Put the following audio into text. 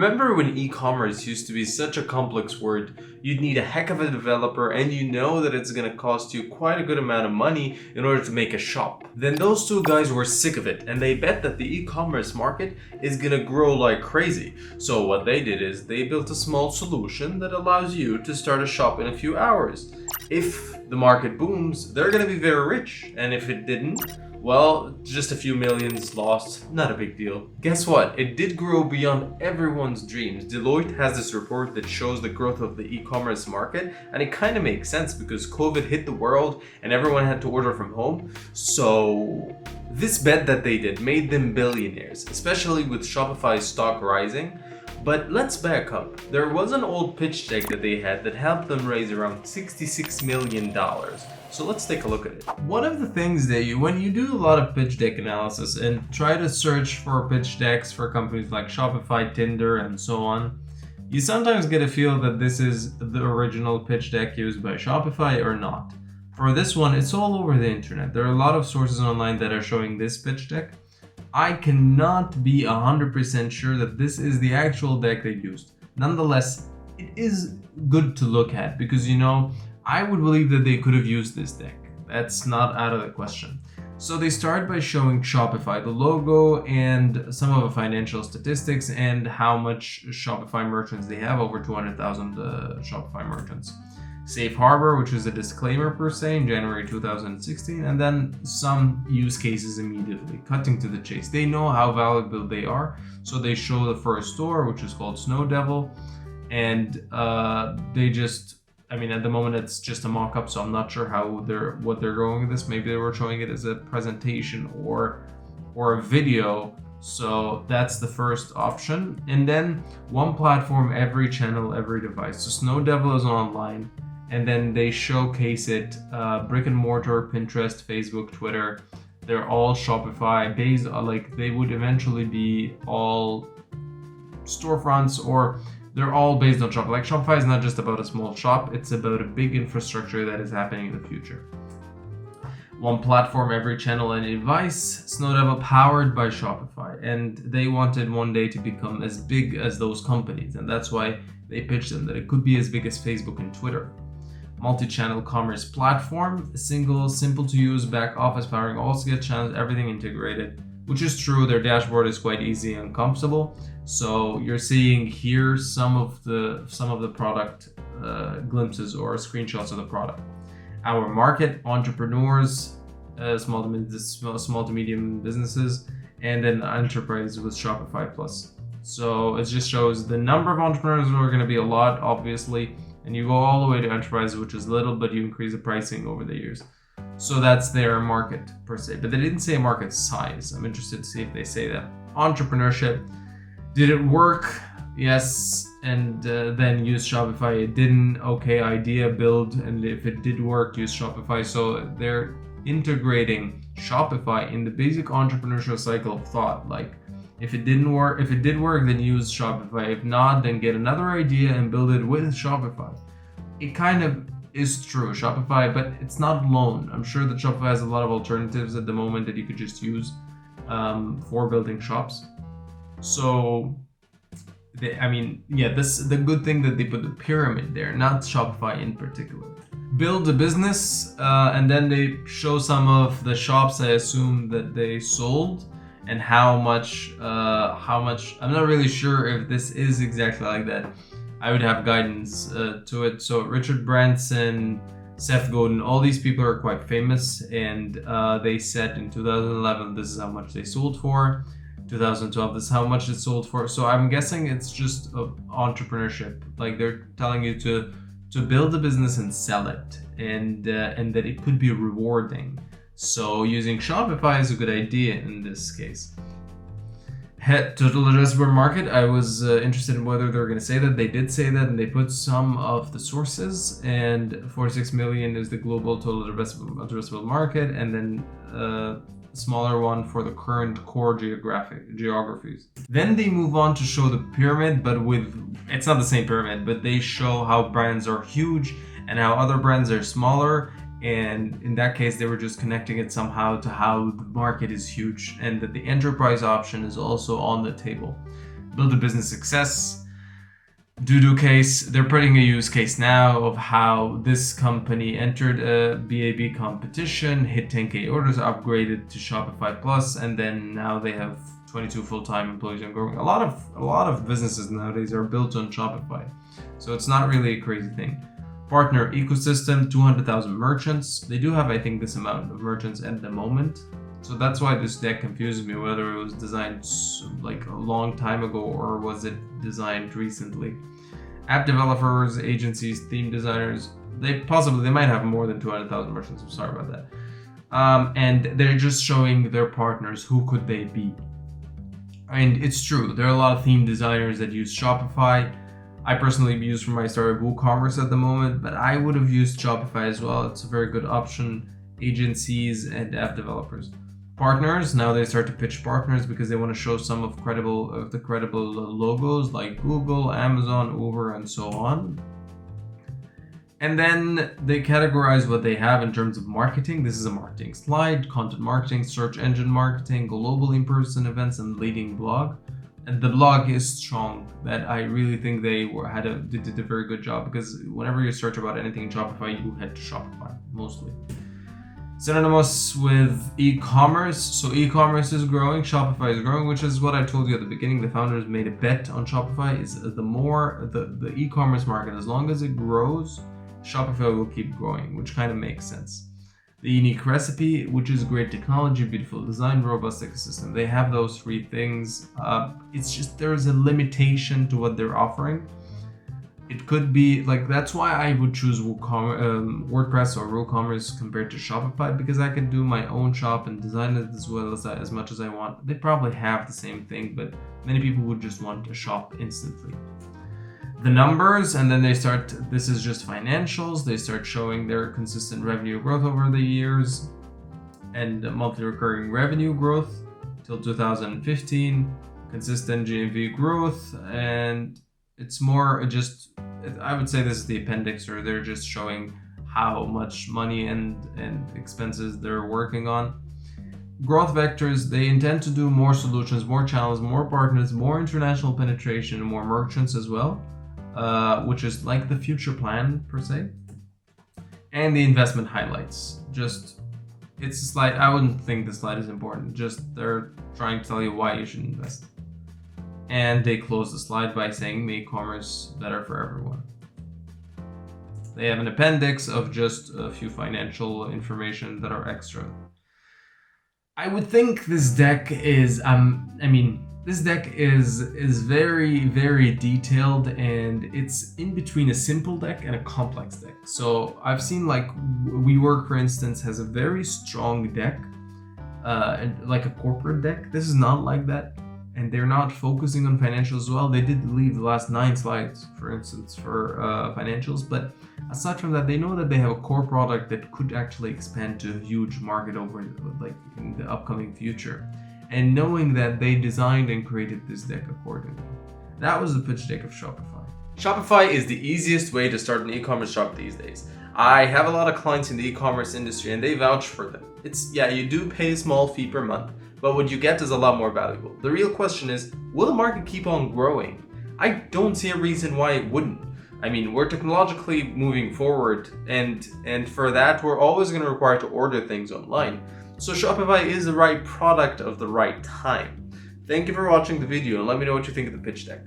Remember when e-commerce used to be such a complex word? You'd need a heck of a developer and you know that it's going to cost you quite a good amount of money in order to make a shop. Then those two guys were sick of it and they bet that the e-commerce market is going to grow like crazy. So what they did is they built a small solution that allows you to start a shop in a few hours. If the market booms, they're going to be very rich, and if it didn't, well, just a few millions lost, not a big deal. Guess what? It did grow beyond everyone's dreams. Deloitte has this report that shows the growth of the e-commerce market, and it kind of makes sense because COVID hit the world and everyone had to order from home. So this bet that they did made them billionaires, especially with Shopify's stock rising. But let's back up. There was an old pitch deck that they had that helped them raise around $66 million. So let's take a look at it. One of the things that when you do a lot of pitch deck analysis and try to search for pitch decks for companies like Shopify, Tinder, and so on, you sometimes get a feel that this is the original pitch deck used by Shopify or not. For this one, it's all over the internet. There are a lot of sources online that are showing this pitch deck. I cannot be 100% sure that this is the actual deck they used. Nonetheless, it is good to look at because, I would believe that they could have used this deck. That's not out of the question. So they start by showing Shopify, the logo, and some of the financial statistics and how much Shopify merchants they have, over 200,000 Shopify merchants. Safe Harbor, which is a disclaimer per se, in January 2016, and then some use cases immediately, cutting to the chase. They know how valuable they are, so they show the first store, which is called Snowdevil, and at the moment it's just a mock-up, so I'm not sure what they're going with this. Maybe they were showing it as a presentation or a video. So that's the first option. And then one platform, every channel, every device. So Snowdevil is online, and then they showcase it brick and mortar, Pinterest, Facebook, Twitter. They're all Shopify based on, they would eventually be all storefronts, or they're all based on Shopify. Shopify is not just about a small shop, it's about a big infrastructure that is happening in the future. One platform, every channel and device. Snowdevil powered by Shopify, and they wanted one day to become as big as those companies, and that's why they pitched them that it could be as big as Facebook and Twitter. Multi-channel commerce platform, simple to use back office powering all skills channels, everything integrated, which is true. Their dashboard is quite easy and comfortable. So you're seeing here some of the product glimpses or screenshots of the product. Our market, entrepreneurs, small to medium businesses, and then enterprises with Shopify Plus. So it just shows the number of entrepreneurs are going to be a lot, obviously, and you go all the way to enterprises, which is little, but you increase the pricing over the years. So that's their market per se, but they didn't say market size. I'm interested to see if they say that. Entrepreneurship, did it work? Yes, and then use Shopify. It didn't. Okay, idea, build, and if it did work, use Shopify. So they're integrating Shopify in the basic entrepreneurial cycle of thought. Like, if it did work, then use Shopify. If not, then get another idea and build it with Shopify. It kind of is true, Shopify, but it's not alone. I'm sure that Shopify has a lot of alternatives at the moment that you could just use for building shops. So, the good thing that they put the pyramid there, not Shopify in particular. Build a business, and then they show some of the shops, I assume, that they sold and how much. I'm not really sure if this is exactly like that. I would have guidance to it. So Richard Branson, Seth Godin, all these people are quite famous, and they said in 2011 this is how much they sold for. 2012 this is how much it sold for. So I'm guessing it's just entrepreneurship. Like, they're telling you to build a business and sell it, and that it could be rewarding. So using Shopify is a good idea in this case. Total addressable market, I was interested in whether they were going to say that. They did say that, and they put some of the sources, and 46 million is the global total addressable market, and then smaller one for the current core geographies. Then they move on to show the pyramid, but it's not the same pyramid, but they show how brands are huge and how other brands are smaller. And in that case, they were just connecting it somehow to how the market is huge and that the enterprise option is also on the table. build a business success. Do case, they're putting a use case now of how this company entered a BAB competition, hit 10K orders, upgraded to Shopify Plus, and then now they have 22 full-time employees and growing. A lot of businesses nowadays are built on Shopify, so it's not really a crazy thing. Partner ecosystem, 200,000 merchants. They do have, I think, this amount of merchants at the moment. So that's why this deck confuses me, whether it was designed like a long time ago or was it designed recently. App developers, agencies, theme designers, they might have more than 200,000 merchants. I'm sorry about that. And they're just showing their partners, who could they be? And it's true, there are a lot of theme designers that use Shopify. I personally use for my start of WooCommerce at the moment, but I would have used Shopify as well. It's a very good option. Agencies and app developers. Partners, now they start to pitch partners because they want to show some of the credible logos like Google, Amazon, Uber, and so on. And then they categorize what they have in terms of marketing. This is a marketing slide: content marketing, search engine marketing, global in-person events, and leading blog. And the blog is strong. That I really think they did a very good job, because whenever you search about anything in Shopify, you head to Shopify mostly. Synonymous with e-commerce. So e-commerce is growing, Shopify is growing, which is what I told you at the beginning. The founders made a bet on Shopify. Is the e-commerce market, as long as it grows, Shopify will keep growing, which kind of makes sense. The unique recipe, which is great technology, beautiful design, robust ecosystem. They have those three things. It's just there's a limitation to what they're offering. It could be like, that's why I would choose WordPress or WooCommerce compared to Shopify, because I can do my own shop and design it as much as I want. They probably have the same thing, but many people would just want a shop instantly. The numbers, and then this is just financials. They start showing their consistent revenue growth over the years and monthly recurring revenue growth till 2015, consistent GMV growth, and it's more just, I would say this is the appendix, or they're just showing how much money and expenses they're working on. Growth vectors, they intend to do more solutions, more channels, more partners, more international penetration, more merchants as well, which is like the future plan per se. And the investment highlights, it's a slide. I wouldn't think the slide is important, just they're trying to tell you why you should invest. And they close the slide by saying, make commerce better for everyone. They have an appendix of just a few financial information that are extra. I would think this deck is, this deck is very, very detailed, and it's in between a simple deck and a complex deck. So I've seen, like, WeWork, for instance, has a very strong deck, like a corporate deck. This is not like that. And they're not focusing on financials as well. They did leave the last 9 slides, for instance, for financials. But aside from that, they know that they have a core product that could actually expand to a huge market over, like, in the upcoming future. And knowing that they designed and created this deck accordingly. That was the pitch deck of Shopify. Shopify is the easiest way to start an e-commerce shop these days. I have a lot of clients in the e-commerce industry, and they vouch for them. You do pay a small fee per month, but what you get is a lot more valuable. The real question is, will the market keep on growing? I don't see a reason why it wouldn't. We're technologically moving forward, and for that, we're always going to require to order things online. So Shopify is the right product of the right time. Thank you for watching the video, and let me know what you think of the pitch deck.